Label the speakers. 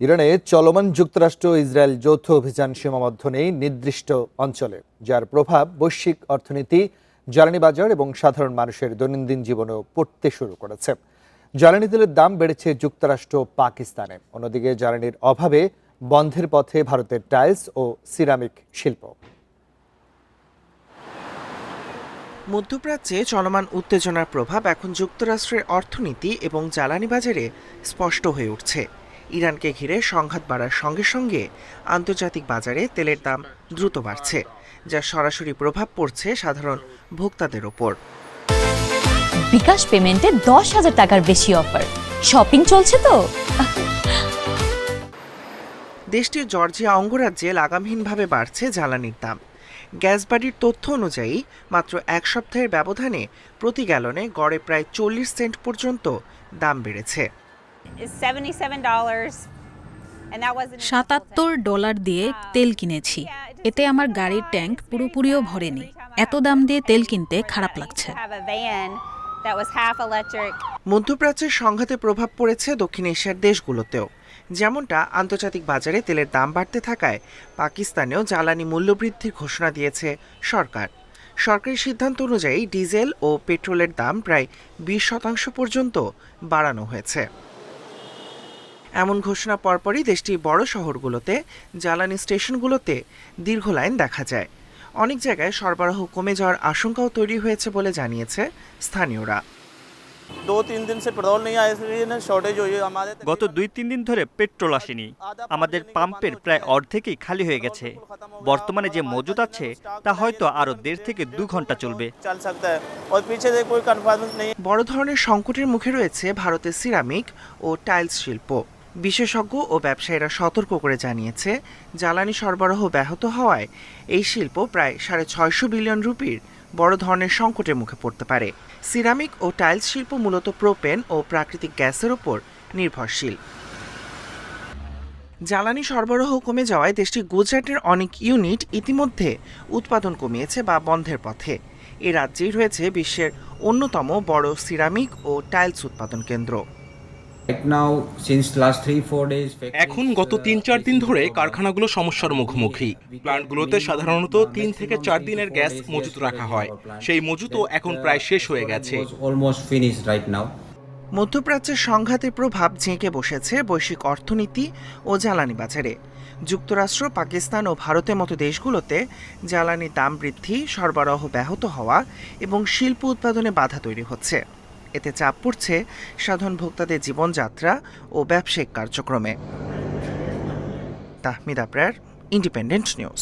Speaker 1: ইরানে চলমান যুক্তরাষ্ট্র ইসরায়েল যৌথ অভিযান সীমাবদ্ধ নেই নির্দিষ্ট অঞ্চলে, যার প্রভাব বৈশ্বিক অর্থনীতি, জ্বালানি বাজার এবং সাধারণ মানুষের দৈনন্দিন জীবনেও পড়তে শুরু করেছে। জ্বালানি তেলের দাম বেড়েছে যুক্তরাষ্ট্র ও পাকিস্তানে। অন্যদিকে জ্বালানির অভাবে বন্ধের পথে ভারতের টাইলস ও সিরামিক শিল্প।
Speaker 2: মধ্যপ্রাচ্যে চলমান উত্তেজনার প্রভাব এখন যুক্তরাষ্ট্রের অর্থনীতি এবং জ্বালানি বাজারে স্পষ্ট হয়ে উঠছে। ইরানকে ঘিরে সংঘাত বাড়ার সঙ্গে সঙ্গে আন্তর্জাতিক বাজারে তেলের দাম দ্রুত বাড়ছে, যার সরাসরি প্রভাব পড়ছে সাধারণ ভোক্তাদের ওপর।
Speaker 3: বিকাশ পেমেন্টে 10,000 টাকার বেশি অফার, শপিং চলছে তো।
Speaker 2: দেশটির জর্জিয়া অঙ্গরাজ্যে লাগামহীনভাবে বাড়ছে জ্বালানির দাম। গ্যাস বাড়ির তথ্য অনুযায়ী মাত্র এক সপ্তাহের ব্যবধানে প্রতি গ্যালনে গড়ে প্রায় 40 সেন্ট পর্যন্ত দাম বেড়েছে।
Speaker 4: $77 দিয়ে তেল কিনেছি। এতে আমার গাড়ির ট্যাঙ্ক পুরোপুরিও ভরেনি। এত দাম দিয়ে তেল কিনতে খারাপ লাগছে।
Speaker 2: মধ্যপ্রাচ্যের সংঘাতে প্রভাব পড়েছে দক্ষিণ এশিয়ার দেশগুলোতেও। যেমনটা আন্তর্জাতিক বাজারে তেলের দাম বাড়তে থাকায় পাকিস্তানেও জ্বালানি মূল্যবৃদ্ধির ঘোষণা দিয়েছে সরকার। সরকারি সিদ্ধান্ত অনুযায়ী ডিজেল ও পেট্রোলের দাম প্রায় 20% পর্যন্ত বাড়ানো হয়েছে। এমন ঘোষণা পরপরই দেশটির বড় শহরগুলোতে জ্বালানি স্টেশনগুলোতে দীর্ঘ লাইন দেখা যায়। অনেক জায়গায় সরবরাহ কমে যাওয়ার আশঙ্কাও তৈরি হয়েছে বলে জানিয়েছে স্থানীয়রা।
Speaker 5: গত 2-3 দিন ধরে পেট্রোল আসেনি। আমাদের পাম্পের প্রায় অর্ধেকই খালি হয়ে গেছে। বর্তমানে যে মজুদ আছে তা হয়তো আরো 1.5 থেকে 2 ঘন্টা চলবে।
Speaker 2: বড় ধরনের সংকটের মুখে রয়েছে ভারতের সিরামিক ও টাইলস শিল্প। বিশেষজ্ঞ ও ব্যবসায়ীরা সতর্ক করে জানিয়েছে, জ্বালানি সরবরাহ ব্যাহত হওয়ায় এই শিল্প প্রায় 650 বিলিয়ন রুপির বড় ধরনের সংকটের মুখে পড়তে পারে। সিরামিক ও টাইলস শিল্প মূলত প্রোপেন ও প্রাকৃতিক গ্যাসের উপর নির্ভরশীল। জ্বালানি সরবরাহ কমে যাওয়ায় দেশটির গুজরাটের অনেক ইউনিট ইতিমধ্যে উৎপাদন কমিয়েছে বা বন্ধের পথে। এ রাজ্যেই রয়েছে বিশ্বের অন্যতম বড় সিরামিক ও টাইলস উৎপাদন কেন্দ্র।
Speaker 6: এখন গত 3-4 দিন ধরে কারখানাগুলো সমস্যার মুখোমুখি। প্ল্যান্টগুলোতে সাধারণত 3 থেকে 4 দিনের গ্যাস মজুত রাখা হয়। সেই মজুতও এখন প্রায় শেষ হয়ে গেছে।
Speaker 2: মধ্যপ্রাচ্যের সংঘাতের প্রভাব ঝেঁকে বসেছে বৈশ্বিক অর্থনীতি ও জ্বালানি বাজারে। যুক্তরাষ্ট্র, পাকিস্তান ও ভারতের মতো দেশগুলোতে জ্বালানির দাম বৃদ্ধি, সরবরাহ ব্যাহত হওয়া এবং শিল্প উৎপাদনে বাধা তৈরি হচ্ছে। এতে চাপ পড়ছে সাধারণ ভোক্তাদের জীবনযাত্রা ও ব্যবসায়িক কার্যক্রমে। Tahmid Abrar, independent news.